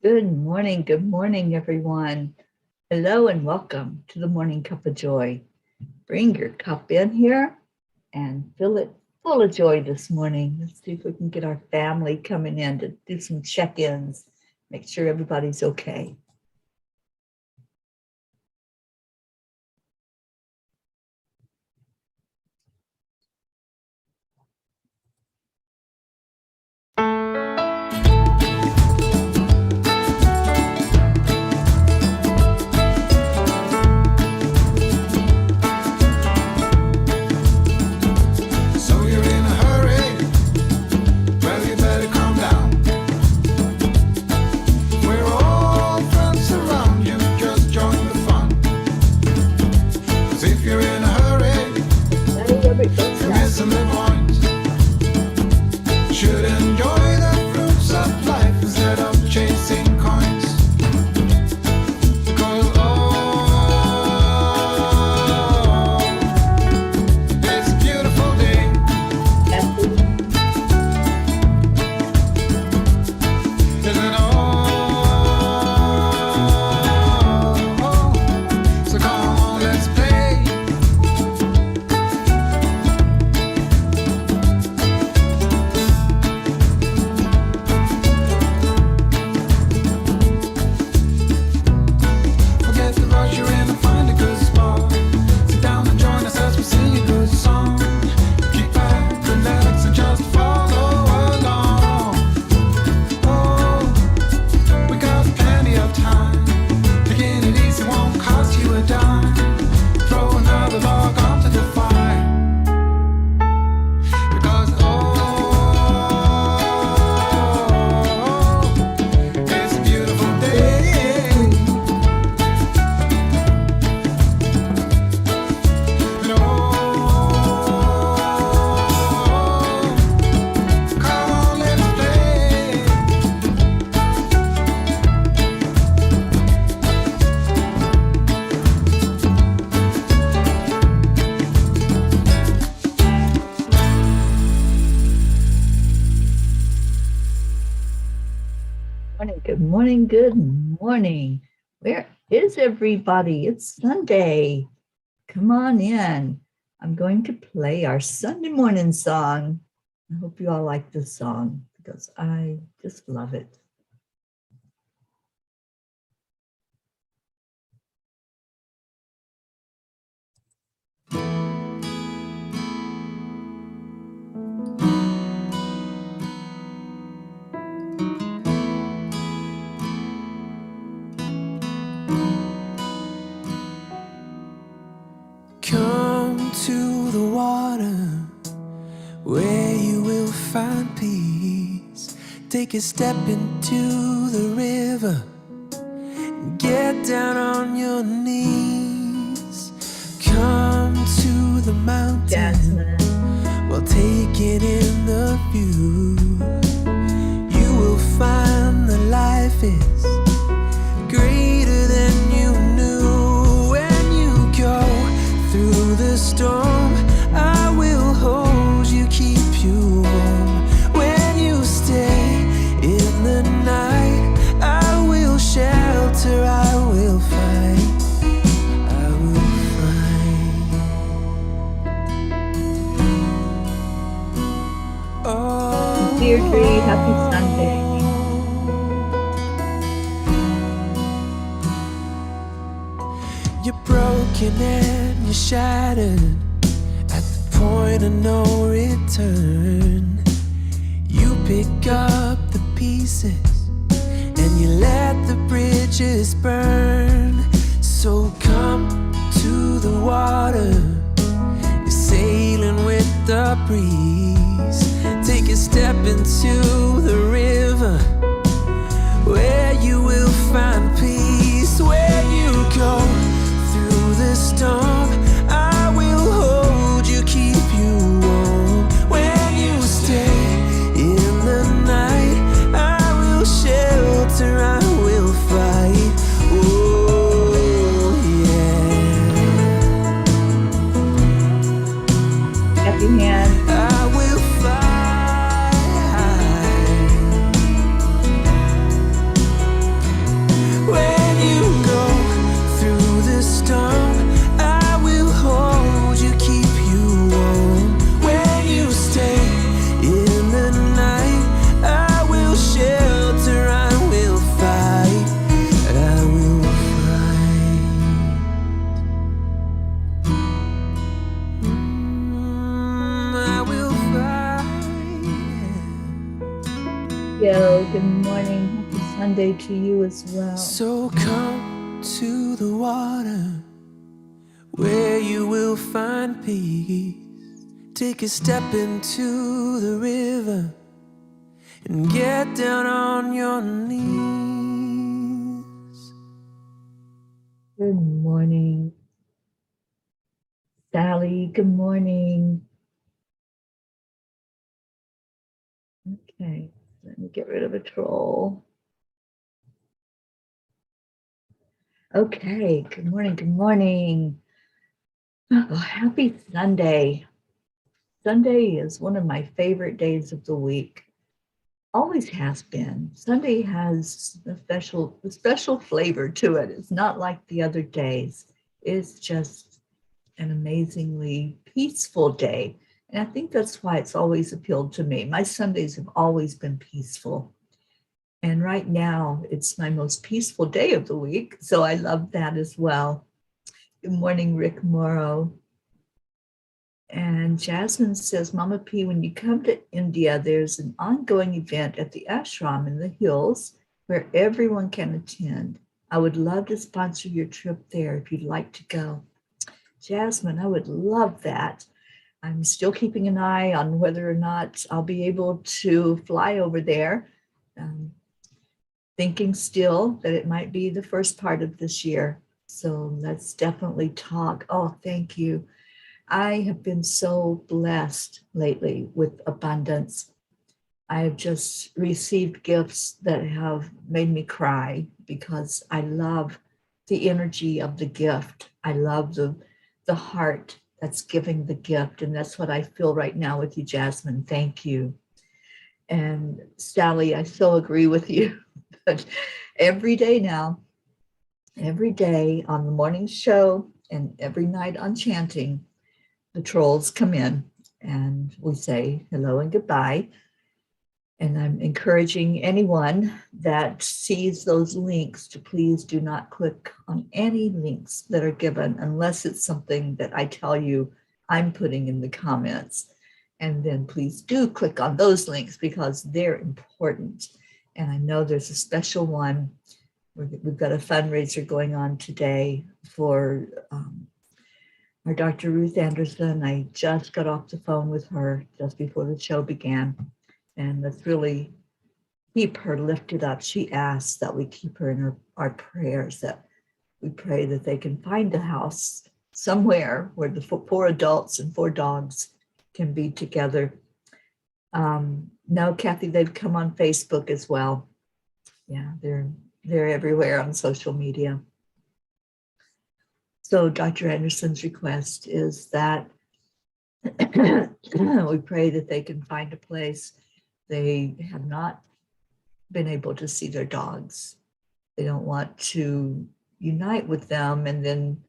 Good morning, everyone. Hello and welcome to the Morning Cup of Joy. Bring your cup in here and fill it full of joy this morning. Let's see if we can get our family coming in to do some check-ins, make sure everybody's okay. Good morning. Where is everybody? It's Sunday. Come on in. I'm going to play our Sunday morning song. I hope you all like this song because I just love it. Come to the water where you will find peace. Take a step into the river and get down on your knees. Come to the mountain while taking in the view. You will find that life is greater than you knew. When you go through the storm, I will hold you, keep you warm. When you stay in the night, I will shelter, I will fight, I will fight. Oh, Deirdre, happy Sunday. You're broken and you're shattered at the point of no return. You pick up the pieces and you let the bridges burn. So come to the water, you're sailing with the breeze. Take a step into the river where you will find peace. When you go through the storm, I will hold you, keep you warm. When you stay in the night, I will shelter, I will fight. Oh yeah. Happy hand. I will fight. Sunday to you as well. So come to the water where you will find peace. Take a step into the river and get down on your knees. Good morning. Sally, good morning. Okay, let me get rid of a troll. Okay, good morning, good morning. Oh, happy Sunday. Sunday is one of my favorite days of the week. Always has been. Sunday has a special flavor to it. It's not like the other days. It's just an amazingly peaceful day. And I think that's why it's always appealed to me. My Sundays have always been peaceful. And right now, it's my most peaceful day of the week. So I love that as well. Good morning, Rick Morrow. And Jasmine says, Mama P, when you come to India, there's an ongoing event at the ashram in the hills where everyone can attend. I would love to sponsor your trip there if you'd like to go. Jasmine, I would love that. I'm still keeping an eye on whether or not I'll be able to fly over there. Thinking still that it might be the first part of this year. So let's definitely talk. Oh, thank you. I have been so blessed lately with abundance. I have just received gifts that have made me cry because I love the energy of the gift. I love the heart that's giving the gift. And that's what I feel right now with you, Jasmine. Thank you. And Sally, I so agree with you. But every day now, every day on the morning show and every night on chanting, the trolls come in and we say hello and goodbye. And I'm encouraging anyone that sees those links to please do not click on any links that are given unless it's something that I tell you I'm putting in the comments. And then please do click on those links because they're important. And I know there's a special one. We've got a fundraiser going on today for our Dr. Ruth Anderson. I just got off the phone with her just before the show began. And let's really keep her lifted up. She asked that we keep her in our prayers, that we pray that they can find a house somewhere where the 4 adults and 4 dogs can be together. No, Kathy, they've come on Facebook as well. Yeah, they're everywhere on social media. So Dr. Anderson's request is that we pray that they can find a place. They have not been able to see their dogs. They don't want to unite with them and then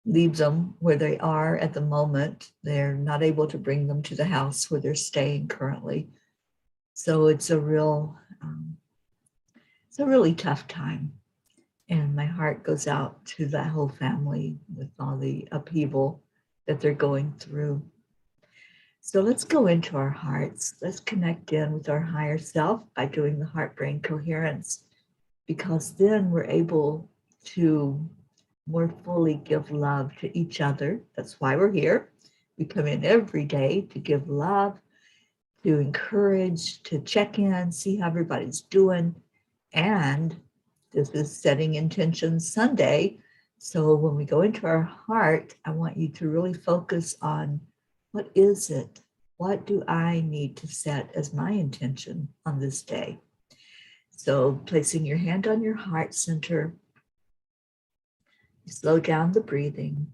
leave them where they are at the moment. They're not able to bring them to the house where they're staying currently. So it's a really tough time. And my heart goes out to that whole family with all the upheaval that they're going through. So let's go into our hearts. Let's connect in with our higher self by doing the heart-brain coherence, because then we're able to more fully give love to each other. That's why we're here. We come in every day to give love, to encourage, to check in, see how everybody's doing. And this is Setting Intentions Sunday. So when we go into our heart, I want you to really focus on what is it? What do I need to set as my intention on this day? So placing your hand on your heart center, you slow down the breathing.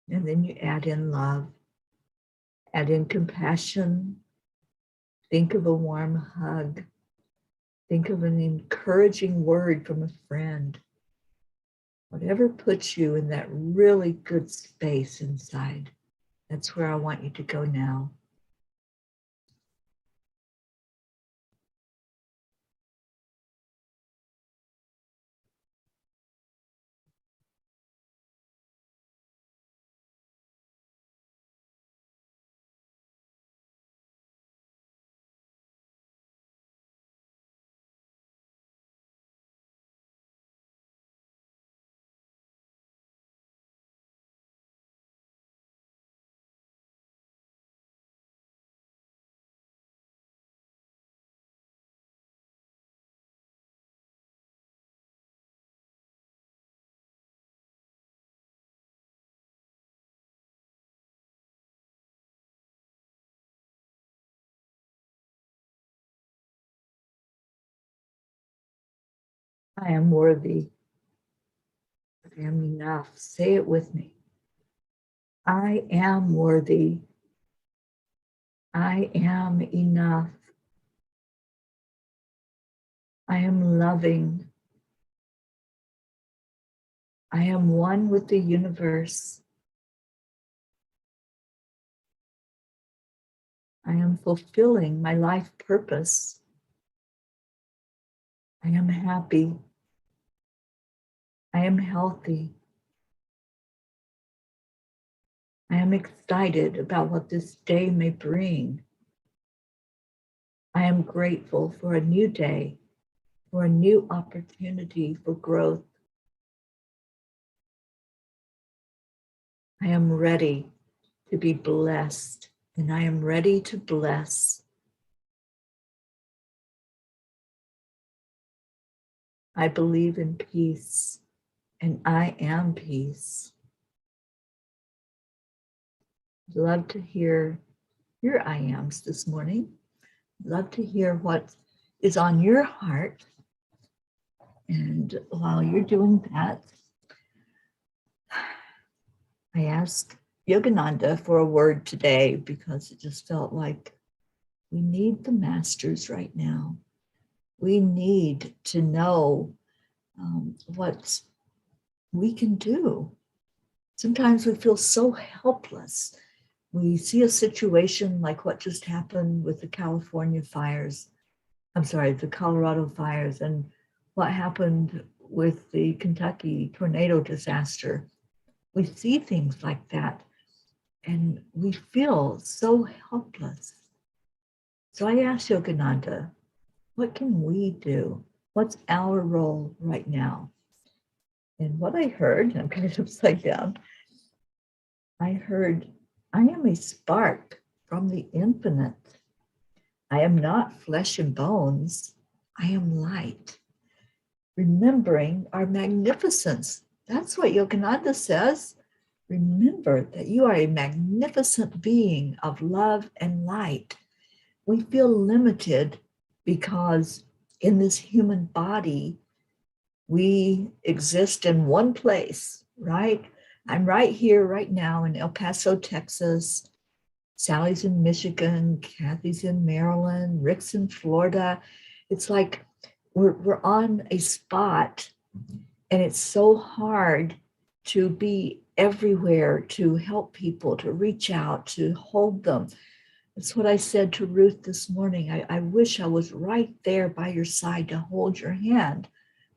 And then you add in love, add in compassion. Think of a warm hug. Think of an encouraging word from a friend. Whatever puts you in that really good space inside, that's where I want you to go now. I am worthy. I am enough. Say it with me. I am worthy. I am enough. I am loving. I am one with the universe. I am fulfilling my life purpose. I am happy. I am healthy. I am excited about what this day may bring. I am grateful for a new day, for a new opportunity for growth. I am ready to be blessed, and I am ready to bless. I believe in peace, and I am peace. I'd love to hear your I ams this morning. I'd love to hear what is on your heart. And while you're doing that, I asked Yogananda for a word today because it just felt like we need the masters right now. We need to know what we can do. Sometimes we feel so helpless. We see a situation like what just happened with the California fires. I'm sorry, the Colorado fires, and what happened with the Kentucky tornado disaster. We see things like that, and we feel so helpless. So I asked Yogananda, what can we do? What's our role right now? And what I heard, I'm kind of upside down, I heard, I am a spark from the infinite. I am not flesh and bones. I am light. Remembering our magnificence. That's what Yogananda says. Remember that you are a magnificent being of love and light. We feel limited because in this human body, we exist in one place, right? I'm right here, right now in El Paso, Texas. Sally's in Michigan, Kathy's in Maryland, Rick's in Florida. It's like we're on a spot, and it's so hard to be everywhere, to help people, to reach out, to hold them. That's what I said to Ruth this morning. I wish I was right there by your side to hold your hand.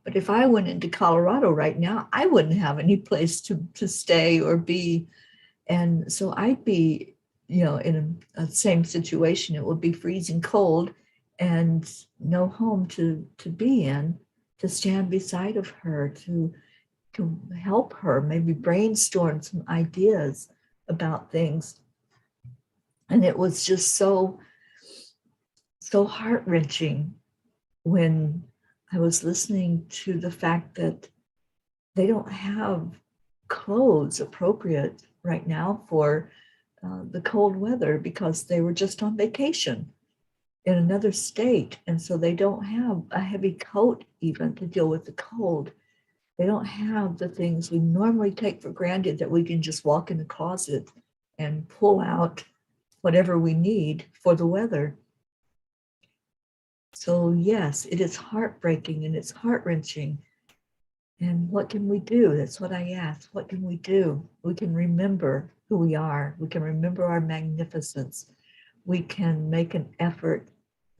But if I went into Colorado right now, I wouldn't have any place to stay or be. And so I'd be, in a same situation. It would be freezing cold and no home to be in, to stand beside of her, to help her, maybe brainstorm some ideas about things. And it was just so heart-wrenching when I was listening to the fact that they don't have clothes appropriate right now for the cold weather because they were just on vacation in another state. And so they don't have a heavy coat even to deal with the cold. They don't have the things we normally take for granted that we can just walk in the closet and pull out whatever we need for the weather. So yes, it is heartbreaking and it's heart-wrenching. And what can we do? That's what I asked. What can we do? We can remember who we are. We can remember our magnificence. We can make an effort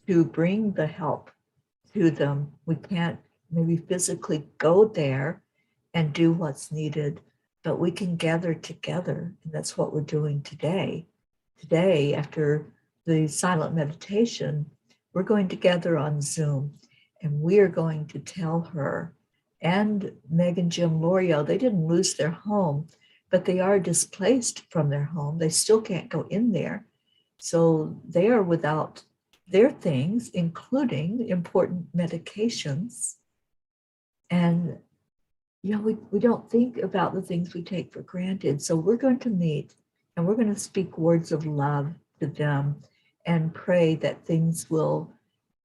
to bring the help to them. We can't maybe physically go there and do what's needed, but we can gather together. And that's what we're doing today. Today, after the silent meditation, we're going to gather on Zoom, and we are going to tell her and Meg and Jim Lorio, they didn't lose their home, but they are displaced from their home. They still can't go in there. So they are without their things, including important medications. And we don't think about the things we take for granted. So we're going to meet and we're going to speak words of love to them and pray that things will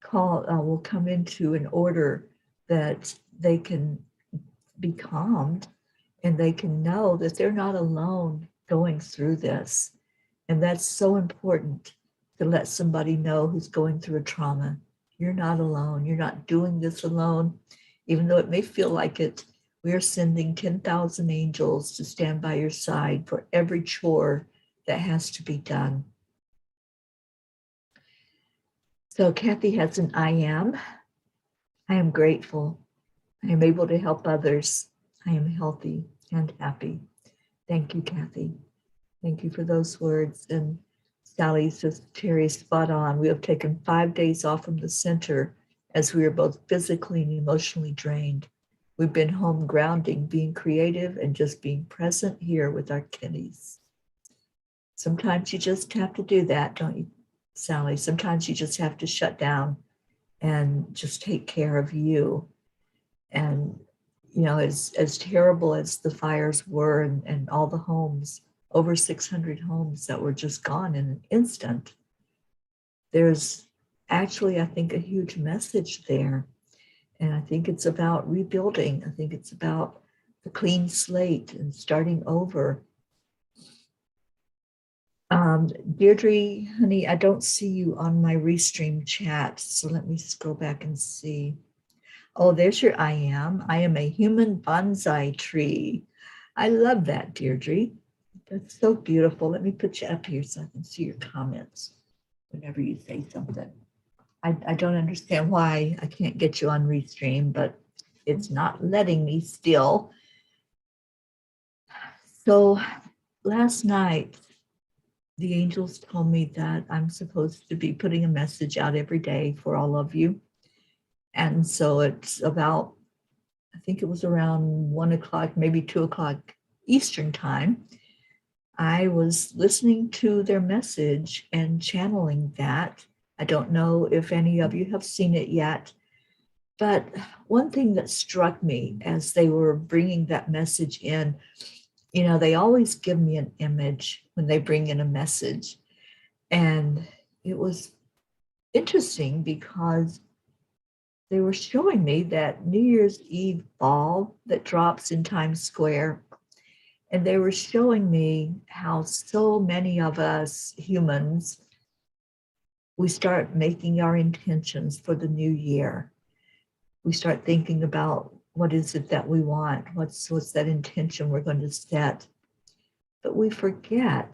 come into an order that they can be calmed and they can know that they're not alone going through this. And that's so important to let somebody know who's going through a trauma. You're not alone. You're not doing this alone. Even though it may feel like it, we are sending 10,000 angels to stand by your side for every chore that has to be done. So Kathy has an I am. I am grateful. I am able to help others. I am healthy and happy. Thank you, Kathy. Thank you for those words. And Sally says, Teri, spot on. We have taken 5 days off from the center as we are both physically and emotionally drained. We've been home grounding, being creative, and just being present here with our kiddies. Sometimes you just have to do that, don't you, Sally? Sometimes you just have to shut down and just take care of you. And, you know, as terrible as the fires were and all the homes, over 600 homes that were just gone in an instant, there's actually, I think, a huge message there. And I think it's about rebuilding. I think it's about the clean slate and starting over. Deirdre, honey, I don't see you on my Restream chat. So let me scroll back and see. Oh, there's your I am. I am a human bonsai tree. I love that, Deirdre. That's so beautiful. Let me put you up here so I can see your comments whenever you say something. I don't understand why I can't get you on Restream, but it's not letting me still. So last night, the angels told me that I'm supposed to be putting a message out every day for all of you. And so it's about, I think it was around 1 o'clock, maybe 2 o'clock Eastern time. I was listening to their message and channeling that. I don't know if any of you have seen it yet, but one thing that struck me as they were bringing that message in, you know, they always give me an image when they bring in a message. And it was interesting because they were showing me that New Year's Eve ball that drops in Times Square. And they were showing me how so many of us humans, we start making our intentions for the new year. We start thinking about what is it that we want? What's that intention we're going to set? But we forget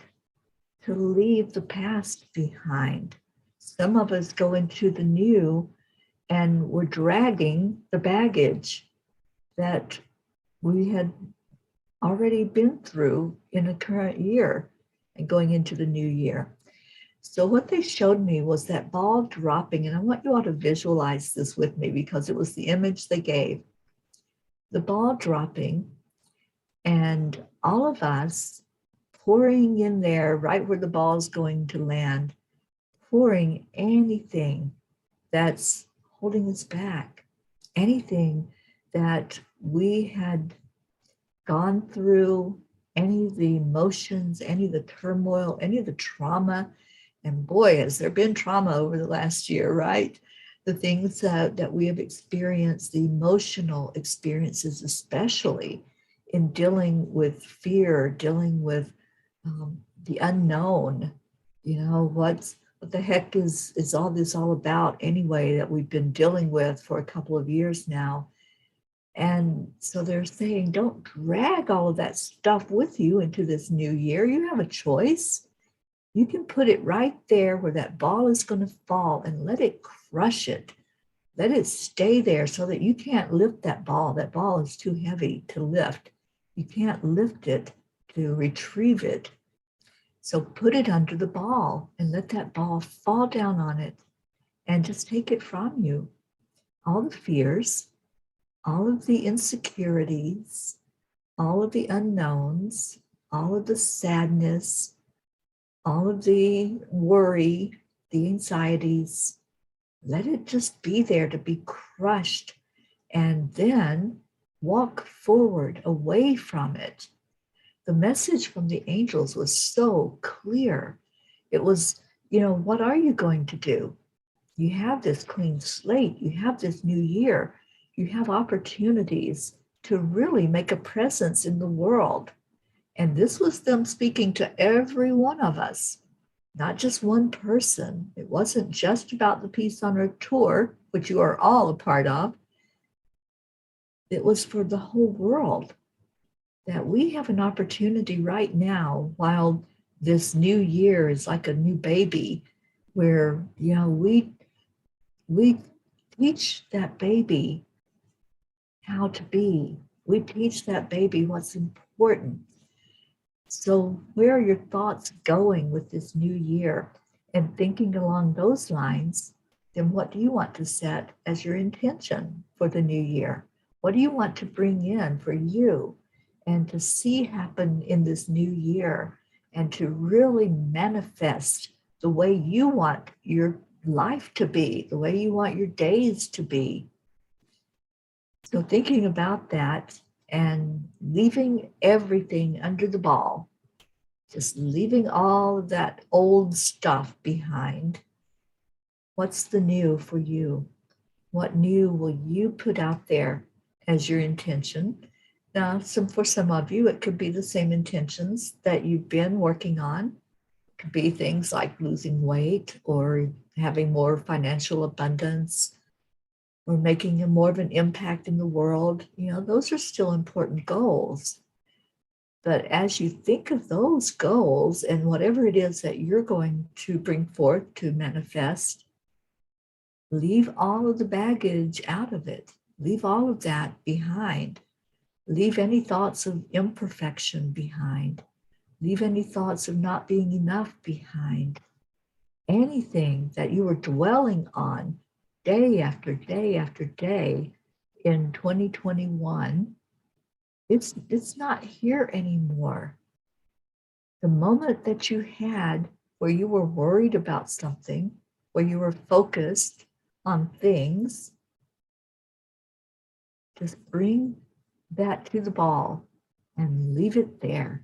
to leave the past behind. Some of us go into the new and we're dragging the baggage that we had already been through in the current year and going into the new year. So what they showed me was that ball dropping, and I want you all to visualize this with me because it was the image they gave. The ball dropping and all of us pouring in there right where the ball is going to land, pouring anything that's holding us back, anything that we had gone through, any of the emotions, any of the turmoil, any of the trauma. And boy, has there been trauma over the last year, right? The things that we have experienced, the emotional experiences, especially in dealing with fear, dealing with the unknown. You know, what the heck is all this all about anyway that we've been dealing with for a couple of years now. And so they're saying, don't drag all of that stuff with you into this new year. You have a choice. You can put it right there where that ball is going to fall and let it crush it. Let it stay there so that you can't lift that ball. That ball is too heavy to lift. You can't lift it to retrieve it. So put it under the ball and let that ball fall down on it and just take it from you. All the fears, all of the insecurities, all of the unknowns, all of the sadness, all of the worry, the anxieties, let it just be there to be crushed and then walk forward away from it. The message from the angels was so clear. It was, you know, what are you going to do? You have this clean slate. You have this new year. you have opportunities to really make a presence in the world. And this was them speaking to every one of us, not just one person. It wasn't just about the Peace on Earth tour, which you are all a part of. It was for the whole world, that we have an opportunity right now, while this new year is like a new baby, where, you know, we teach that baby how to be. We teach that baby what's important. So where are your thoughts going with this new year? And thinking along those lines, then what do you want to set as your intention for the new year? What do you want to bring in for you and to see happen in this new year, and to really manifest the way you want your life to be, the way you want your days to be? So thinking about that and leaving everything under the ball, just leaving all of that old stuff behind. What's the new for you? What new will you put out there as your intention? Now, for some of you, it could be the same intentions that you've been working on. It could be things like losing weight, or having more financial abundance, or making more of an impact in the world. You know, those are still important goals. But as you think of those goals and whatever it is that you're going to bring forth to manifest, leave all of the baggage out of it. Leave all of that behind. Leave any thoughts of imperfection behind. Leave any thoughts of not being enough behind. Anything that you were dwelling on day after day after day in 2021, it's not here anymore. The moment that you had where you were worried about something, where you were focused on things, just bring that to the ball and leave it there.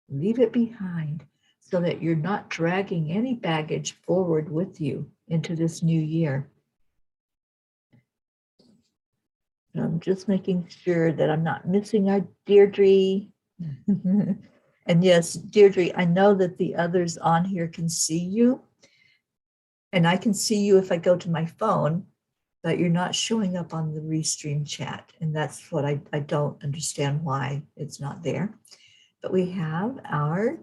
Leave it behind, so that you're not dragging any baggage forward with you into this new year. And I'm just making sure that I'm not missing our Deirdre. And yes, Deirdre, I know that the others on here can see you. And I can see you if I go to my phone, but you're not showing up on the Restream chat. And that's what I don't understand why it's not there. But we have our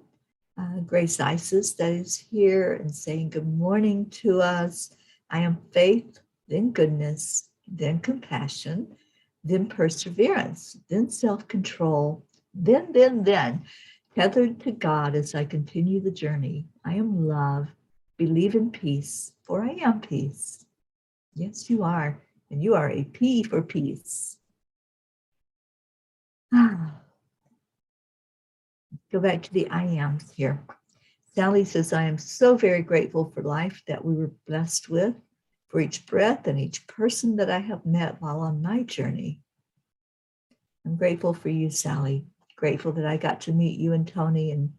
Grace Isis that is here and saying good morning to us. I am faith, then goodness, then compassion, then perseverance, then self-control, then, tethered to God as I continue the journey. I am love, believe in peace, for I am peace. Yes, you are, and you are a P for peace. Go back to the I ams here. Sally says, I am so very grateful for life that we were blessed with, for each breath and each person that I have met while on my journey. I'm grateful for you, Sally. Grateful that I got to meet you and Tony, and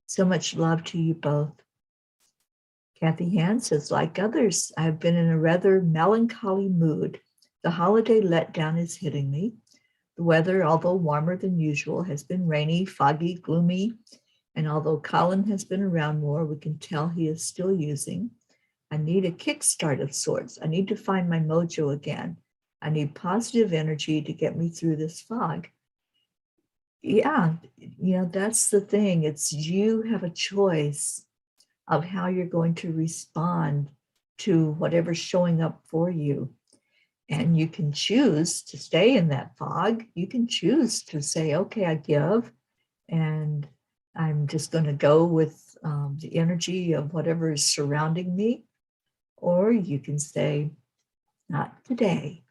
so much love to you both. Kathy Hand says, like others, I've been in a rather melancholy mood. The holiday letdown is hitting me. The weather, although warmer than usual, has been rainy, foggy, gloomy, and although Colin has been around more, we can tell he is still using. I need a kickstart of sorts. I need to find my mojo again. I need positive energy to get me through this fog. Yeah, you know, that's the thing. It's you have a choice of how you're going to respond to whatever's showing up for you. And you can choose to stay in that fog. You can choose to say, okay, I give, and I'm just going to go with the energy of whatever is surrounding me. Or you can say, not today,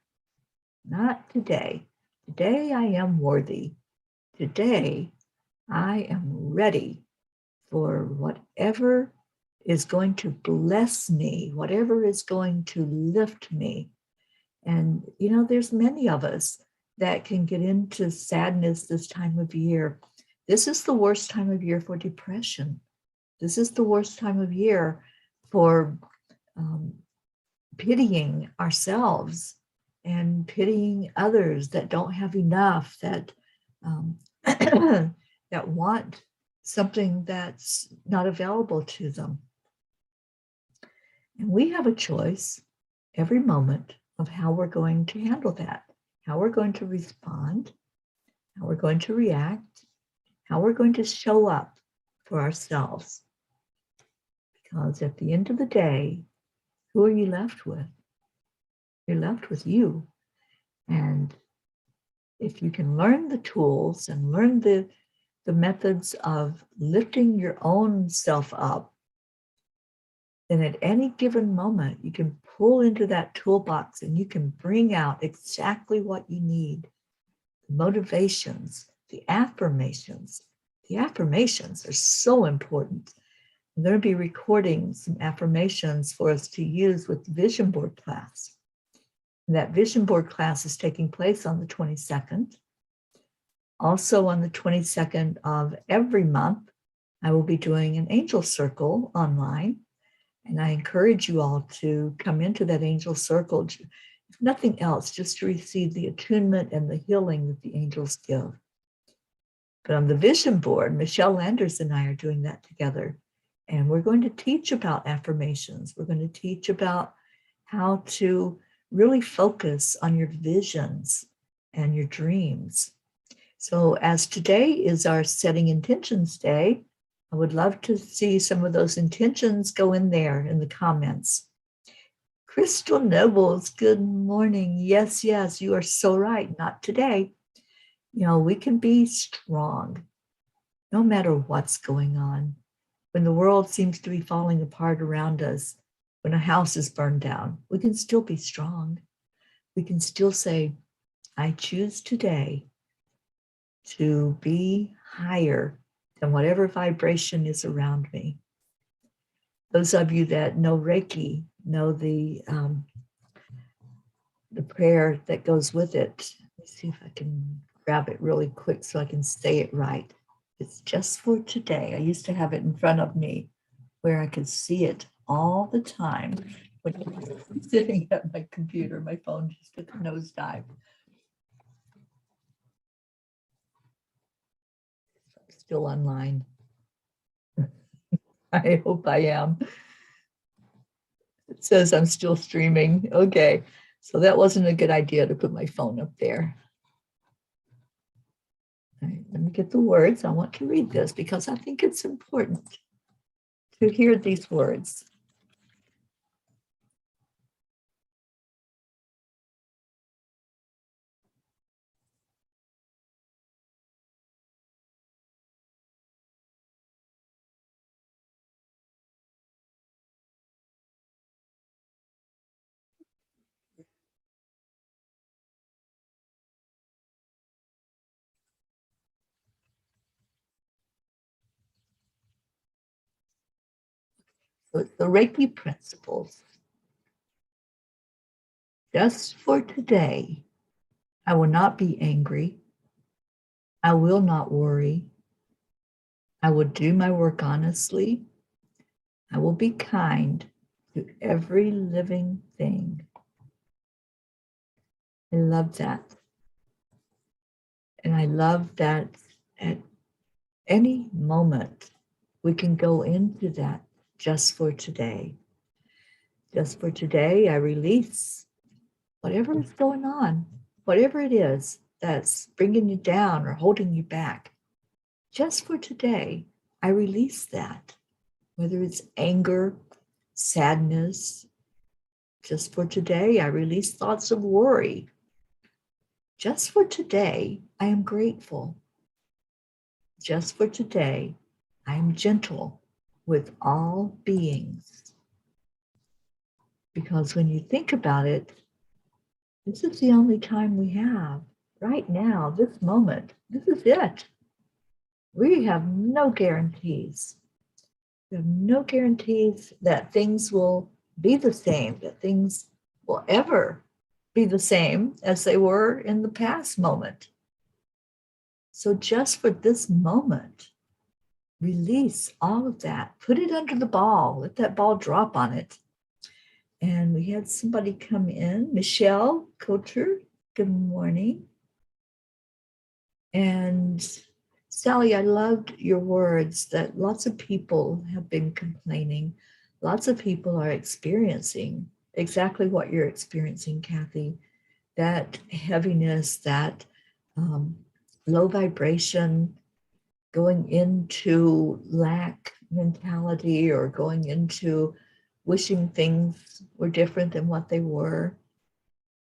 not today. Today I am worthy. Today I am ready for whatever is going to bless me, whatever is going to lift me. And, you know, there's many of us that can get into sadness this time of year. This is the worst time of year for depression. This is the worst time of year for pitying ourselves and pitying others that don't have enough, that that want something that's not available to them. And we have a choice every moment of how we're going to handle that, how we're going to respond, how we're going to react, how we're going to show up for ourselves. Because at the end of the day, who are you left with? You're left with you. And if you can learn the tools and learn the methods of lifting your own self up, then at any given moment, you can pull into that toolbox and you can bring out exactly what you need. The motivations, the affirmations. The affirmations are so important. I'm going to be recording some affirmations for us to use with the vision board class. And that vision board class is taking place on the 22nd. Also on the 22nd of every month, I will be doing an angel circle online. And I encourage you all to come into that angel circle, if nothing else, just to receive the attunement and the healing that the angels give. But on the vision board, Michelle Landers and I are doing that together. And we're going to teach about affirmations. We're going to teach about how to really focus on your visions and your dreams. So as today is our setting intentions day, I would love to see some of those intentions go in there in the comments. Crystal Nobles, good morning. Yes, yes, you are so right. Not today. You know, we can be strong no matter what's going on. When the world seems to be falling apart around us, when a house is burned down, we can still be strong. We can still say, I choose today to be higher than whatever vibration is around me. Those of you that know Reiki know the prayer that goes with it. Let's see if I can grab it really quick so I can say it right. It's just for today. I used to have it in front of me where I could see it all the time when I'm sitting at my computer. My phone just took a nosedive. Still online. I hope I am. It says I'm still streaming. Okay, so that wasn't a good idea to put my phone up there. All right, let me get the words. I want to read this because I think it's important to hear these words. So it's the Reiki Principles. Just for today, I will not be angry. I will not worry. I will do my work honestly. I will be kind to every living thing. I love that. And I love that at any moment we can go into that just for today. Just for today, I release whatever is going on, whatever it is that's bringing you down or holding you back. Just for today, I release that, whether it's anger, sadness. Just for today, I release thoughts of worry. Just for today, I am grateful. Just for today, I am gentle with all beings. Because when you think about it, this is the only time we have. Right now, this moment, this is it. We have no guarantees. We have no guarantees that things will be the same, that things will ever be the same as they were in the past moment. So just for this moment, release all of that. Put it under the ball. Let that ball drop on it. And we had somebody come in, Michelle Coulter. Good morning. And Sally, I loved your words that lots of people have been complaining. Lots of people are experiencing exactly what you're experiencing, Kathy. That heaviness, that low vibration, going into lack mentality or going into wishing things were different than what they were.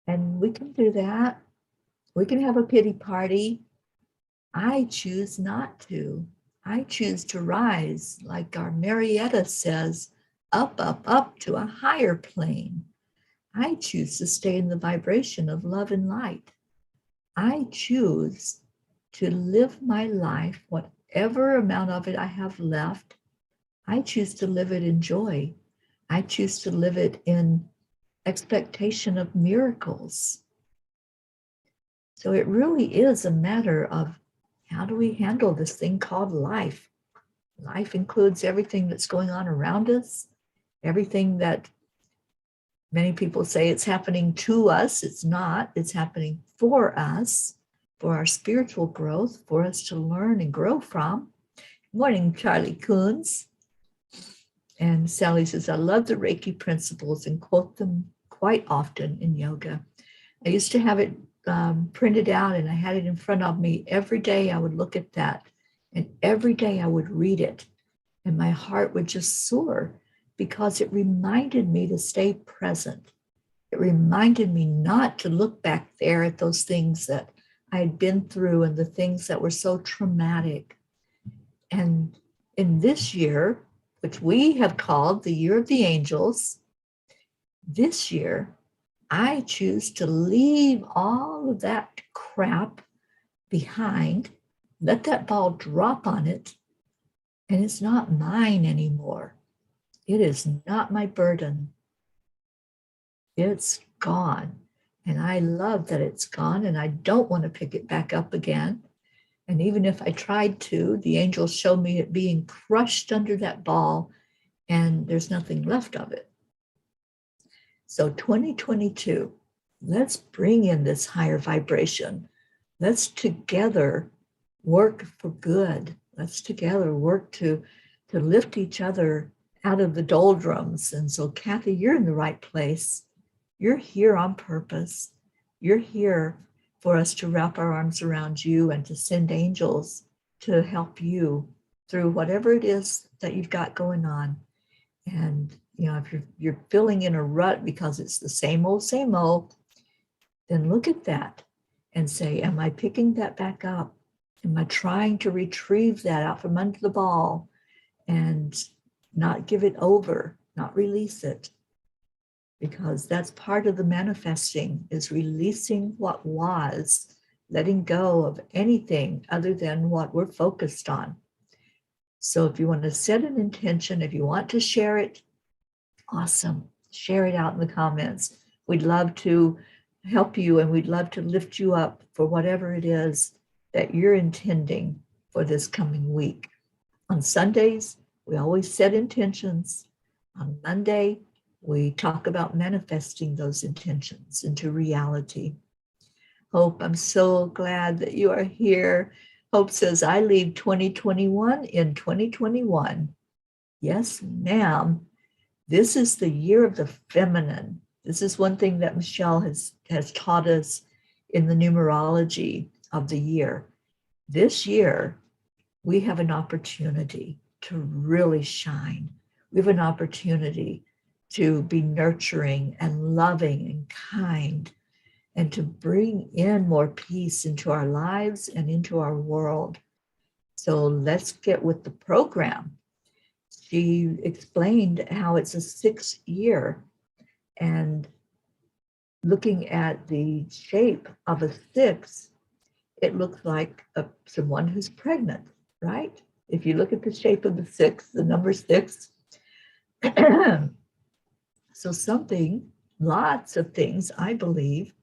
And we can do that. We can have a pity party. I choose not to. I choose to rise, like our Marietta says, up, up, up to a higher plane. I choose to stay in the vibration of love and light. I choose to live my life, whatever amount of it I have left. I choose to live it in joy. I choose to live it in expectation of miracles. So it really is a matter of how do we handle this thing called life? Life includes everything that's going on around us, everything that many people say it's happening to us. It's not. It's happening for us, for our spiritual growth, for us to learn and grow from. Good morning, Charlie Coons. And Sally says, I love the Reiki principles and quote them quite often in yoga. I used to have it printed out and I had it in front of me. Every day I would look at that and every day I would read it and my heart would just soar because it reminded me to stay present. It reminded me not to look back there at those things that I had been through and the things that were so traumatic. And in this year, which we have called the Year of the Angels, this year, I choose to leave all of that crap behind, let that ball drop on it, and it's not mine anymore. It is not my burden. It's gone. And I love that it's gone, and I don't want to pick it back up again. And even if I tried to, the angels showed me it being crushed under that ball, and there's nothing left of it. So 2022, let's bring in this higher vibration. Let's together work for good. Let's together work to lift each other out of the doldrums. And so, Kathy, you're in the right place. You're here on purpose. You're here for us to wrap our arms around you and to send angels to help you through whatever it is that you've got going on. And you know, if you're filling in a rut because it's the same old, then look at that and say, am I picking that back up? Am I trying to retrieve that out from under the ball and not give it over, not release it? Because that's part of the manifesting, is releasing what was, letting go of anything other than what we're focused on. So if you want to set an intention, if you want to share it, awesome. Share it out in the comments. We'd love to help you and we'd love to lift you up for whatever it is that you're intending for this coming week. On Sundays, we always set intentions. On Monday, we talk about manifesting those intentions into reality. Hope, I'm so glad that you are here. Hope says, I leave 2021 in 2021. Yes, ma'am. This is the year of the feminine. This is one thing that Michelle has taught us in the numerology of the year. This year, we have an opportunity to really shine. We have an opportunity to be nurturing and loving and kind and to bring in more peace into our lives and into our world. So let's get with the program. She explained how it's a 6th year, and looking at the shape of a 6, it looks like someone who's pregnant, right? If you look at the shape of the 6, the number 6, so lots of things, I believe,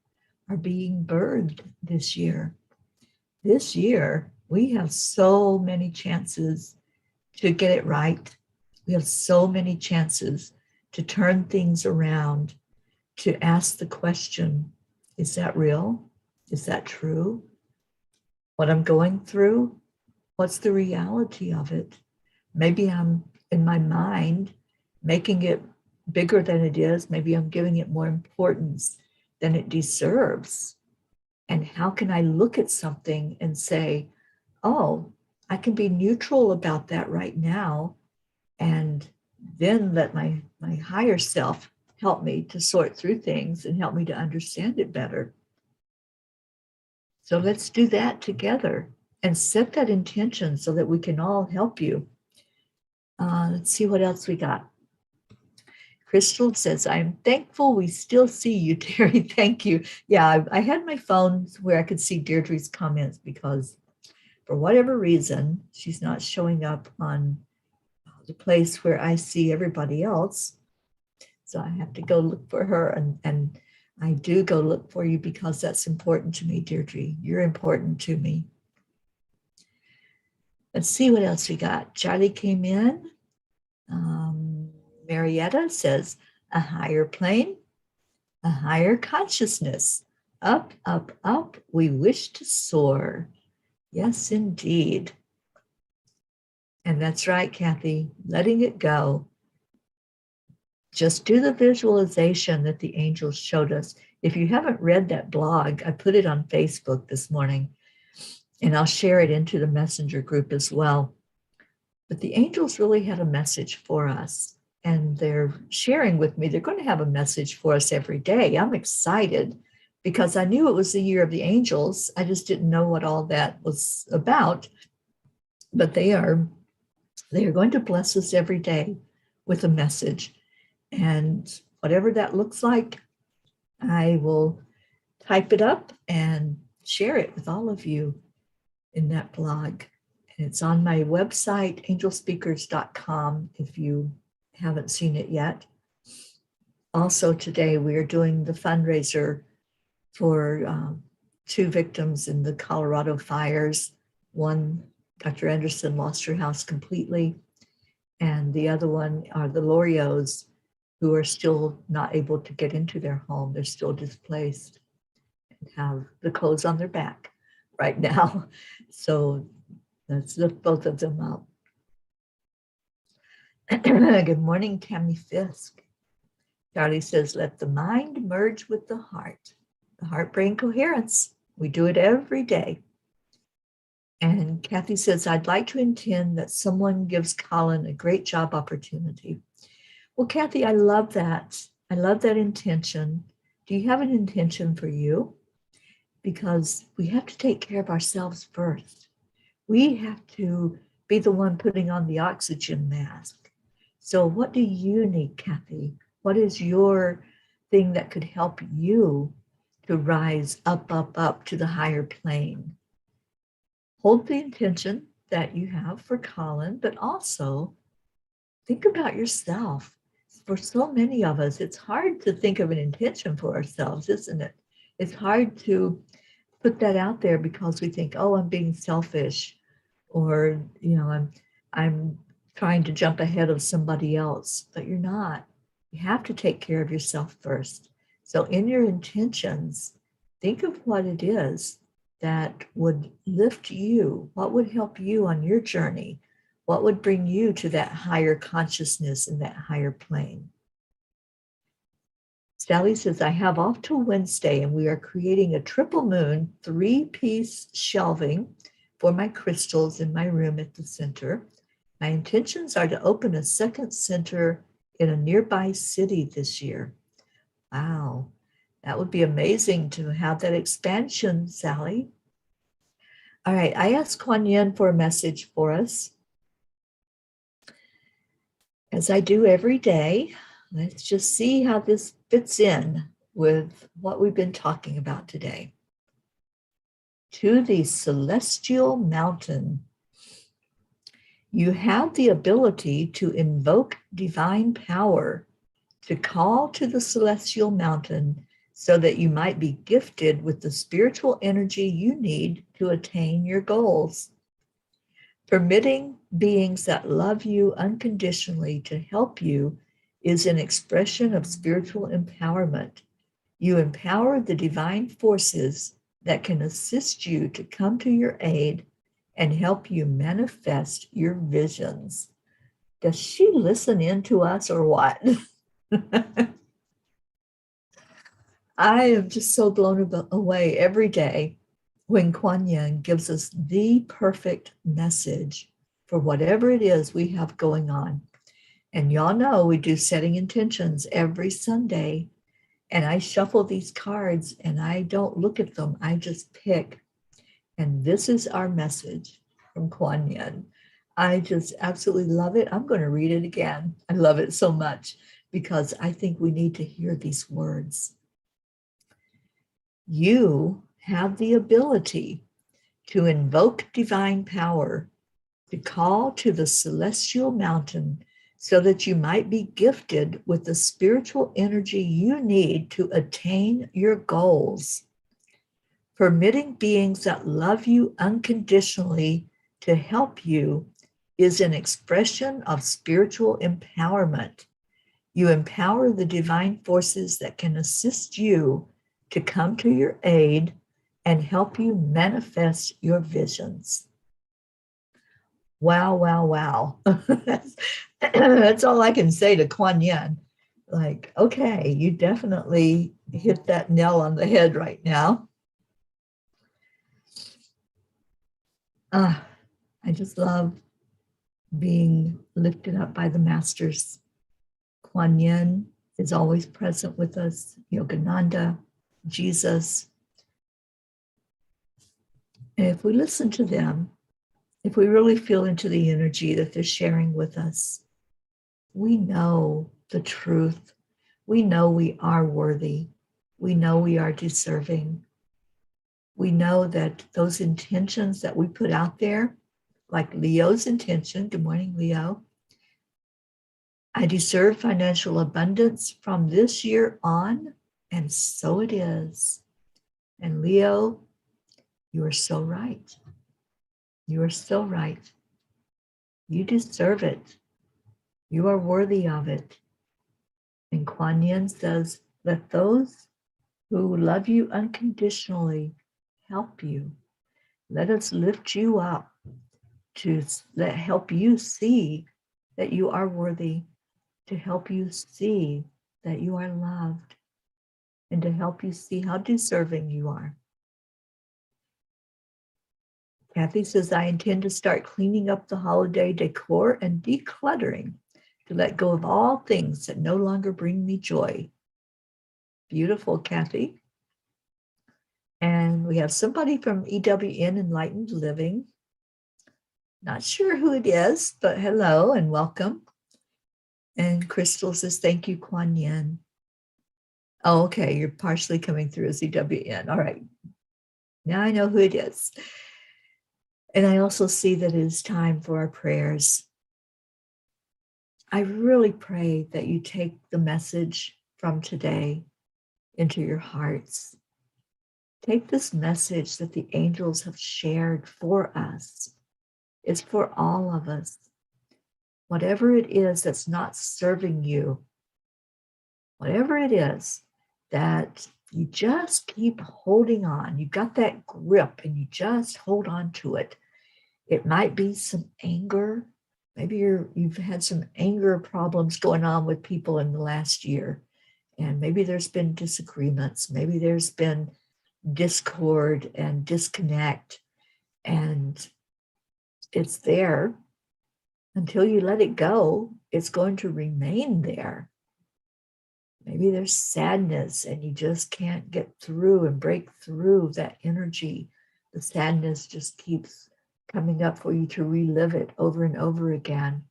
are being birthed this year. This year, we have so many chances to get it right. We have so many chances to turn things around, to ask the question, is that real? Is that true? What I'm going through, what's the reality of it? Maybe I'm in my mind making it bigger than it is. Maybe I'm giving it more importance than it deserves. And how can I look at something and say, oh, I can be neutral about that right now, and then let my higher self help me to sort through things and help me to understand it better. So let's do that together and set that intention so that we can all help you. Let's see what else we got. Crystal says, I'm thankful we still see you, Teri. Thank you. Yeah, I had my phone where I could see Deirdre's comments because for whatever reason, she's not showing up on the place where I see everybody else. So I have to go look for her, and I do go look for you because that's important to me, Deirdre. You're important to me. Let's see what else we got. Charlie came in. Marietta says, a higher plane, a higher consciousness. Up, up, up, we wish to soar. Yes, indeed. And that's right, Kathy, letting it go. Just do the visualization that the angels showed us. If you haven't read that blog, I put it on Facebook this morning, and I'll share it into the messenger group as well. But the angels really had a message for us, and they're sharing with me. They're going to have a message for us every day. I'm excited because I knew it was the year of the angels. I just didn't know what all that was about. But they are going to bless us every day with a message. And whatever that looks like, I will type it up and share it with all of you in that blog. And it's on my website, angelspeakers.com, if you haven't seen it yet. Also today, we are doing the fundraiser for 2 victims in the Colorado fires. One, Dr. Anderson, lost her house completely. And the other one are the Lorios, who are still not able to get into their home. They're still displaced and have the clothes on their back right now. So let's lift both of them up. Good morning, Tammy Fisk. Charlie says, let the mind merge with the heart-brain coherence. We do it every day. And Kathy says, I'd like to intend that someone gives Colin a great job opportunity. Well, Kathy, I love that. I love that intention. Do you have an intention for you? Because we have to take care of ourselves first. We have to be the one putting on the oxygen mask. So what do you need, Kathy? What is your thing that could help you to rise up, up, up to the higher plane? Hold the intention that you have for Colin, but also think about yourself. For so many of us, it's hard to think of an intention for ourselves, isn't it? It's hard to put that out there because we think, oh, I'm being selfish, or I'm trying to jump ahead of somebody else, but you're not. You have to take care of yourself first. So in your intentions, think of what it is that would lift you, what would help you on your journey, what would bring you to that higher consciousness and that higher plane. Sally says, I have off till Wednesday, and we are creating a triple moon 3-piece shelving for my crystals in my room at the center. My intentions are to open a second center in a nearby city this year. Wow, that would be amazing to have that expansion, Sally. All right, I asked Kuan Yin for a message for us. As I do every day, let's just see how this fits in with what we've been talking about today. To the celestial mountain, you have the ability to invoke divine power to call to the celestial mountain so that you might be gifted with the spiritual energy you need to attain your goals. Permitting beings that love you unconditionally to help you is an expression of spiritual empowerment. You empower the divine forces that can assist you to come to your aid and help you manifest your visions. Does she listen in to us or what? I am just so blown away every day when Kuan Yin gives us the perfect message for whatever it is we have going on. And y'all know we do setting intentions every Sunday. And I shuffle these cards and I don't look at them. I just pick. And this is our message from Kuan Yin. I just absolutely love it. I'm going to read it again. I love it so much because I think we need to hear these words. You have the ability to invoke divine power, to call to the celestial mountain so that you might be gifted with the spiritual energy you need to attain your goals. Permitting beings that love you unconditionally to help you is an expression of spiritual empowerment. You empower the divine forces that can assist you to come to your aid and help you manifest your visions. Wow, wow, wow. That's all I can say to Kuan Yin. Like, okay, you definitely hit that nail on the head right now. I just love being lifted up by the masters. Kuan Yin is always present with us, Yogananda, Jesus. And if we listen to them, if we really feel into the energy that they're sharing with us, we know the truth. We know we are worthy. We know we are deserving. We know that those intentions that we put out there, like Leo's intention, good morning, Leo. I deserve financial abundance from this year on, and so it is. And Leo, you are so right. You are so right. You deserve it. You are worthy of it. And Kuan Yin says, let those who love you unconditionally help you. Let us lift you up to help you see that you are worthy, to help you see that you are loved, and to help you see how deserving you are. Kathy says, I intend to start cleaning up the holiday decor and decluttering to let go of all things that no longer bring me joy. Beautiful, Kathy. And we have somebody from EWN, Enlightened Living. Not sure who it is, but hello and welcome. And Crystal says, thank you, Kuan Yin. Oh, okay, you're partially coming through as EWN. All right. Now I know who it is. And I also see that it is time for our prayers. I really pray that you take the message from today into your hearts. Take this message that the angels have shared for us. It's for all of us. Whatever it is that's not serving you, whatever it is that you just keep holding on, you got that grip and you just hold on to it. It might be some anger. Maybe you've had some anger problems going on with people in the last year. And maybe there's been disagreements. Maybe there's been discord and disconnect. And it's there. Until you let it go, it's going to remain there. Maybe there's sadness and you just can't get through and break through that energy. The sadness just keeps coming up for you to relive it over and over again.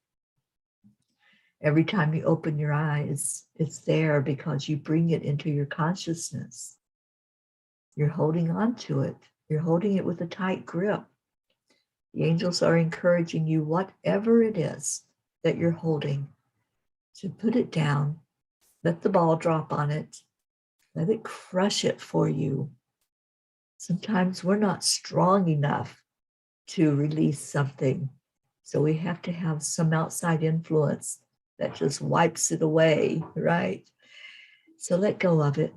Every time you open your eyes, it's there because you bring it into your consciousness. You're holding on to it. You're holding it with a tight grip. The angels are encouraging you, whatever it is that you're holding, to put it down, let the ball drop on it, let it crush it for you. Sometimes we're not strong enough to release something, so we have to have some outside influence that just wipes it away, right? So let go of it,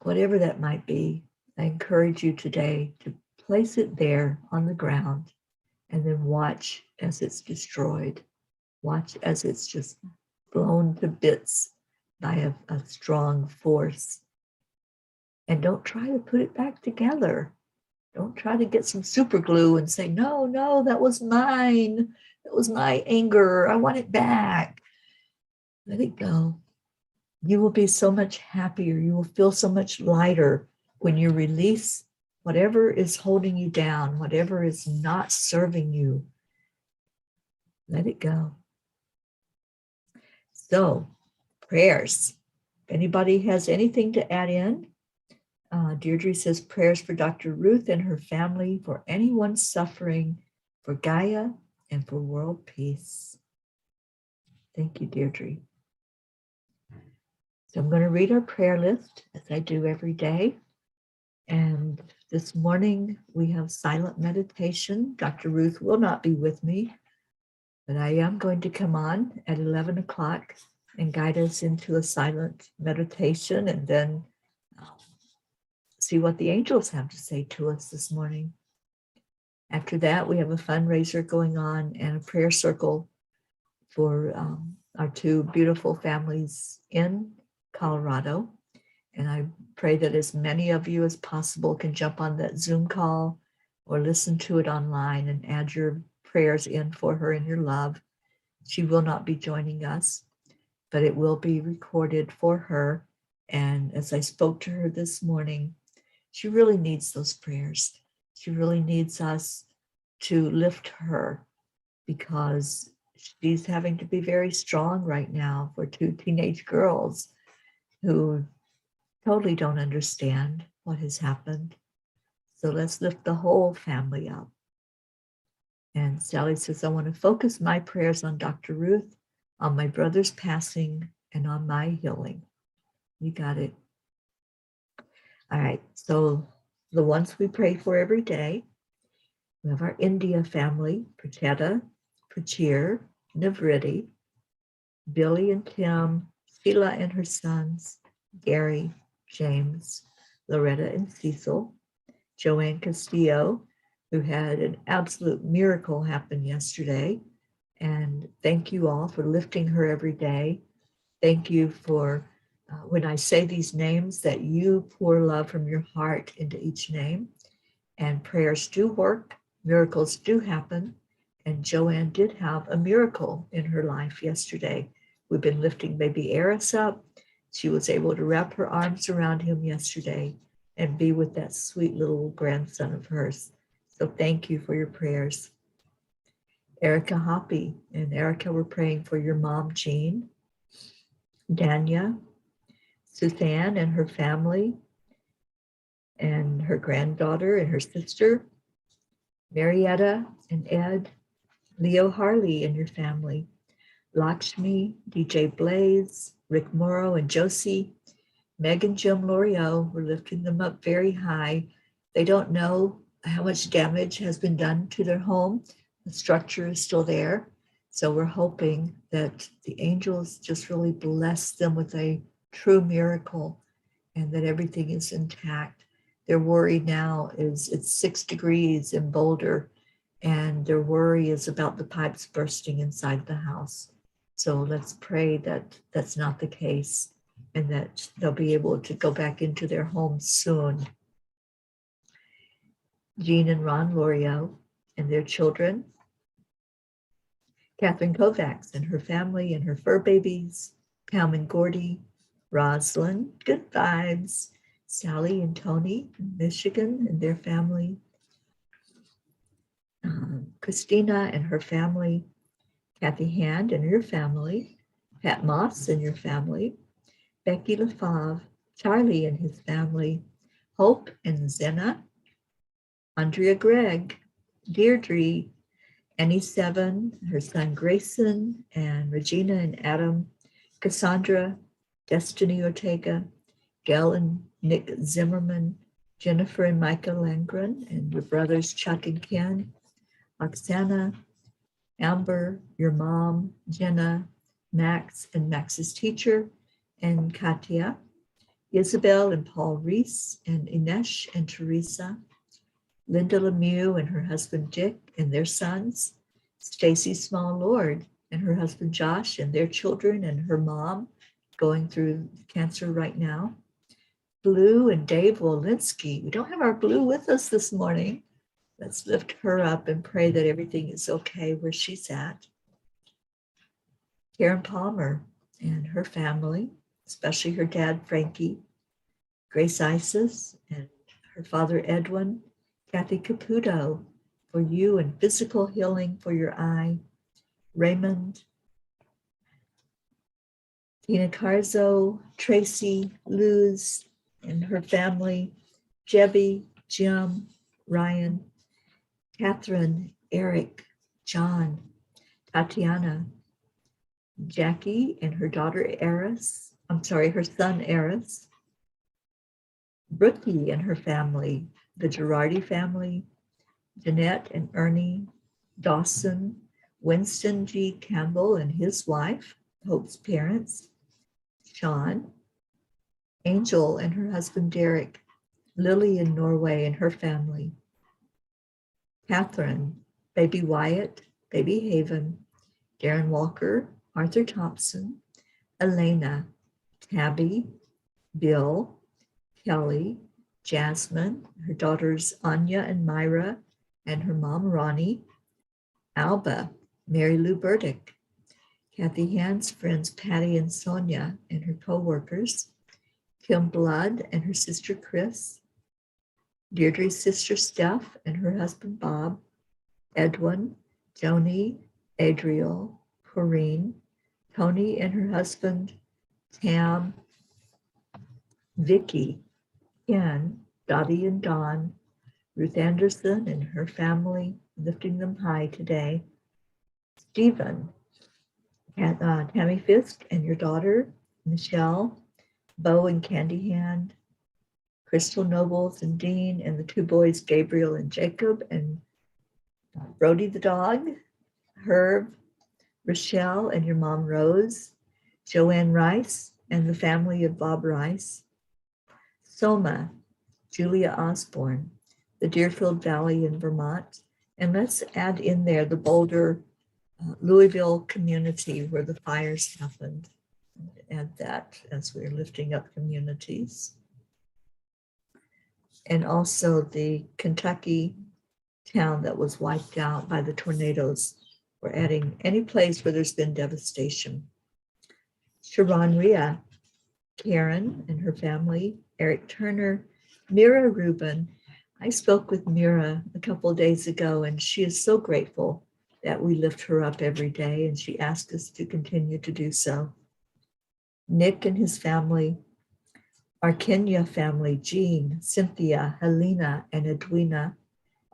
whatever that might be. I encourage you today to place it there on the ground and then watch as it's destroyed. Watch as it's just blown to bits by a strong force. And don't try to put it back together. Don't try to get some super glue and say, no, no, that was mine. That was my anger. I want it back. Let it go. You will be so much happier. You will feel so much lighter when you release whatever is holding you down, whatever is not serving you. Let it go. So, prayers. If anybody has anything to add in, Deirdre says prayers for Dr. Ruth and her family, for anyone suffering, for Gaia, and for world peace. Thank you, Deirdre. So I'm going to read our prayer list as I do every day. And this morning we have silent meditation. Dr. Ruth will not be with me, but I am going to come on at 11 o'clock and guide us into a silent meditation, and then see what the angels have to say to us this morning. After that, we have a fundraiser going on and a prayer circle for our two beautiful families in Colorado. And I pray that as many of you as possible can jump on that Zoom call or listen to it online and add your prayers in for her and your love. She will not be joining us, but it will be recorded for her. And as I spoke to her this morning, she really needs those prayers. She really needs us to lift her because she's having to be very strong right now for two teenage girls who totally don't understand what has happened. So let's lift the whole family up. And Sally says, I want to focus my prayers on Dr. Ruth, on my brother's passing, and on my healing. You got it. All right, so the ones we pray for every day, we have our India family, Prachetta, Prachir, Navriti, Billy and Tim, Sheila and her sons, Gary, James, Loretta and Cecil, Joanne Castillo, who had an absolute miracle happen yesterday. And thank you all for lifting her every day. Thank you for, when I say these names, that you pour love from your heart into each name. And prayers do work, miracles do happen. And Joanne did have a miracle in her life yesterday. We've been lifting baby Eris up. She was able to wrap her arms around him yesterday and be with that sweet little grandson of hers. So thank you for your prayers. Erica Hoppy and Erica, we're praying for your mom, Jean, Danya, Suzanne and her family, and her granddaughter and her sister, Marietta and Ed, Leo Harley and your family, Lakshmi, DJ Blaze, Rick Morrow and Josie, Meg and Jim Loriot. We're lifting them up very high. They don't know how much damage has been done to their home. The structure is still there. So we're hoping that the angels just really bless them with a true miracle and that everything is intact. Their worry now is it's 6 degrees in Boulder, and their worry is about the pipes bursting inside the house. So let's pray that that's not the case and that they'll be able to go back into their home soon. Jean and Ron Loriot and their children, Catherine Kovacs and her family and her fur babies, Pam and Gordy, Roslyn, good vibes, Sally and Tony in Michigan and their family, Christina and her family, Kathy Hand and your family, Pat Moss and your family, Becky LaFave, Charlie and his family, Hope and Zena, Andrea Gregg, Deirdre, Annie Seven, her son Grayson, and Regina and Adam, Cassandra, Destiny Ortega, Gail and Nick Zimmerman, Jennifer and Micah Langren, and your brothers Chuck and Ken, Oksana, Amber, your mom, Jenna, Max and Max's teacher, and Katia, Isabel and Paul Reese, and Inesh and Teresa, Linda Lemieux and her husband Dick and their sons, Stacy Small Lord and her husband Josh and their children and her mom going through cancer right now, Blue and Dave Walensky. We don't have our Blue with us this morning. Let's lift her up and pray that everything is okay where she's at. Karen Palmer and her family, especially her dad, Frankie, Grace Isis and her father, Edwin, Kathy Caputo, for you and physical healing for your eye, Raymond, Tina Carzo, Tracy, Luz and her family, Jebby, Jim, Ryan, Catherine, Eric, John, Tatiana, Jackie and her daughter Eris, her son Eris, Brookie and her family, the Girardi family, Jeanette and Ernie, Dawson, Winston G. Campbell and his wife, Hope's parents, Sean, Angel and her husband Derek, Lily in Norway and her family, Catherine, baby Wyatt, baby Haven, Darren Walker, Arthur Thompson, Elena, Tabby, Bill, Kelly, Jasmine, her daughters Anya and Myra, and her mom Ronnie, Alba, Mary Lou Burdick, Kathy Hand's friends Patty and Sonia and her co-workers, Kim Blood and her sister Chris, Deirdre's sister Steph and her husband Bob, Edwin, Joni, Adriel, Corrine, Tony and her husband Tam, Vicky, Ken, Dottie and Dawn, Ruth Anderson and her family, lifting them high today, Stephen, Tammy Fisk and your daughter, Michelle, Bo and Candy Hand, Crystal Nobles and Dean, and the two boys, Gabriel and Jacob, and Brody the dog, Herb, Rochelle and your mom, Rose, Joanne Rice and the family of Bob Rice, Soma, Julia Osborne, the Deerfield Valley in Vermont, and let's add in there the Boulder, Louisville community where the fires happened. Add that as we're lifting up communities. And also the Kentucky town that was wiped out by the tornadoes. We're adding any place where there's been devastation. Sharon Rhea, Karen and her family, Eric Turner, Mira Rubin. I spoke with Mira a couple of days ago, and she is so grateful that we lift her up every day, and she asked us to continue to do so. Nick and his family, our Kenya family, Jean, Cynthia, Helena, and Edwina,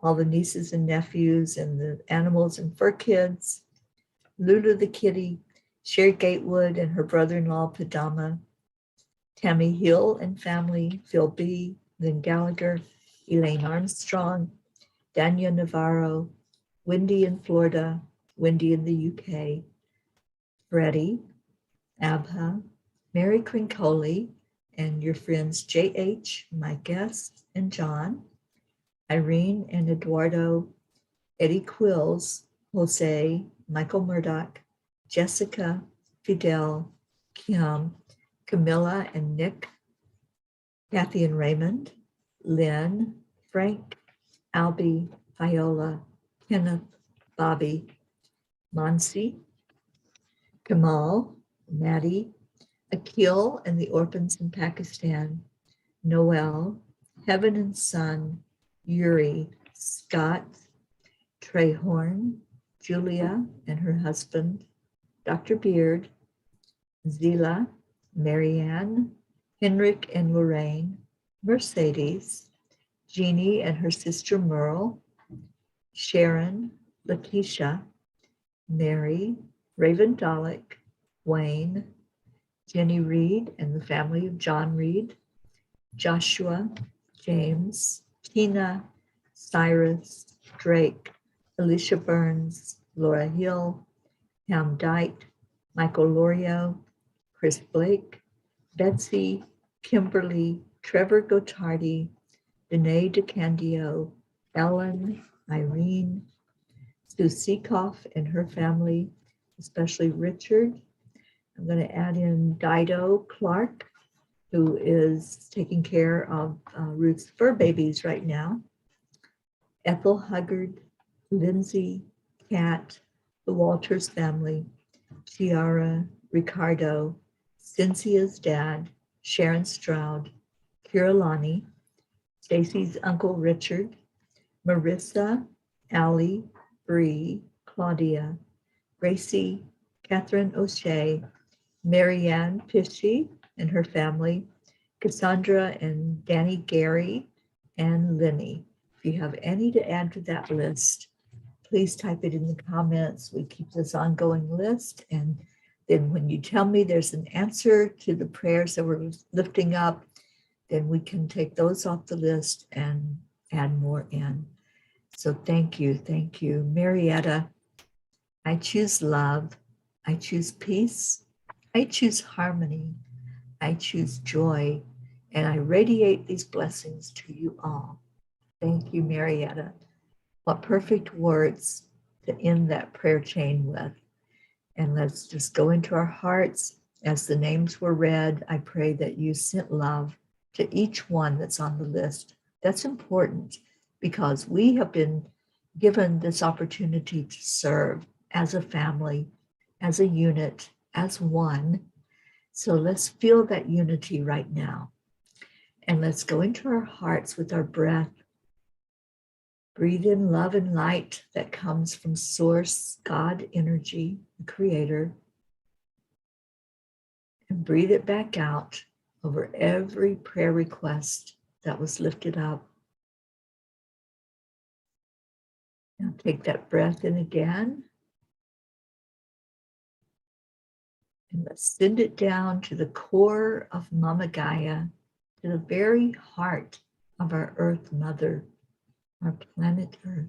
all the nieces and nephews and the animals and fur kids, Lulu the kitty, Sherry Gatewood and her brother-in-law, Padama, Tammy Hill and family, Phil B., Lynn Gallagher, Elaine Armstrong, Dania Navarro, Wendy in Florida, Wendy in the UK, Freddie, Abha, Mary Crincoli, and your friends J.H., my guest, and John, Irene and Eduardo, Eddie Quills, Jose, Michael Murdoch, Jessica, Fidel, Kim, Camilla and Nick, Kathy and Raymond, Lynn, Frank, Albie, Viola, Kenneth, Bobby, Monsi, Kamal, Maddie, Akil and the orphans in Pakistan, Noel, Heaven and Son, Yuri, Scott, Trey Horn, Julia and her husband, Dr. Beard, Zila, Marianne, Henrik and Lorraine, Mercedes, Jeannie and her sister Merle, Sharon, Letitia, Mary, Raven Dalek, Wayne, Jenny Reed and the family of John Reed, Joshua, James, Tina, Cyrus, Drake, Alicia Burns, Laura Hill, Pam Dyke, Michael Lorio, Chris Blake, Betsy, Kimberly, Trevor Gotardi, Danae DeCandio, Ellen, Irene, Sue Seekoff and her family, especially Richard. I'm going to add in Dido Clark, who is taking care of Ruth's fur babies right now. Ethel Huggard, Lindsay, Kat, the Walters family, Chiara, Ricardo, Cynthia's dad, Sharon Stroud, Kirillani, Stacy's uncle Richard, Marissa, Allie, Bree, Claudia, Gracie, Catherine O'Shea, Marianne Pishy and her family, Cassandra and Danny Gary, and Lenny. If you have any to add to that list, please type it in the comments. We keep this ongoing list. And then when you tell me there's an answer to the prayers that we're lifting up, then we can take those off the list and add more in. So thank you. Thank you. Marietta, I choose love. I choose peace. I choose harmony. I choose joy. And I radiate these blessings to you all. Thank you, Marietta. What perfect words to end that prayer chain with. And let's just go into our hearts. As the names were read, I pray that you sent love to each one that's on the list. That's important because we have been given this opportunity to serve as a family, as a unit, as one. So let's feel that unity right now. And let's go into our hearts with our breath. Breathe in love and light that comes from Source, God energy, the Creator. And breathe it back out over every prayer request that was lifted up. Now take that breath in again. And let's send it down to the core of Mama Gaia, to the very heart of our Earth Mother, our planet Earth.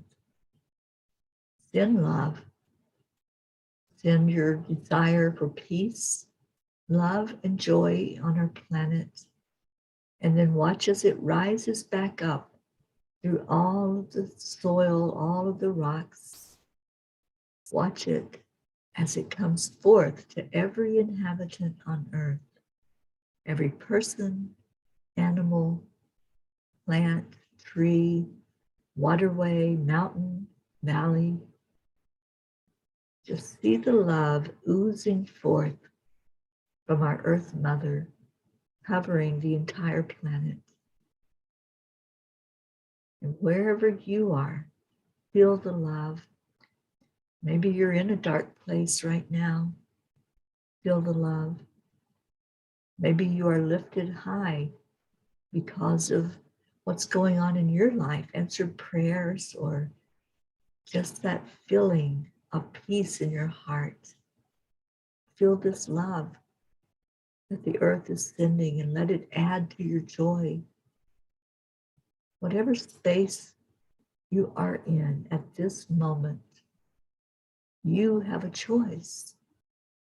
Send love. Send your desire for peace, love, and joy on our planet. And then watch as it rises back up through all of the soil, all of the rocks. Watch it as it comes forth to every inhabitant on earth, every person, animal, plant, tree, waterway, mountain, valley. Just see the love oozing forth from our Earth Mother, covering the entire planet. And wherever you are, feel the love. Maybe you're in a dark place right now. Feel the love. Maybe you are lifted high because of what's going on in your life, answered prayers, or just that feeling of peace in your heart. Feel this love that the earth is sending and let it add to your joy. Whatever space you are in at this moment, you have a choice.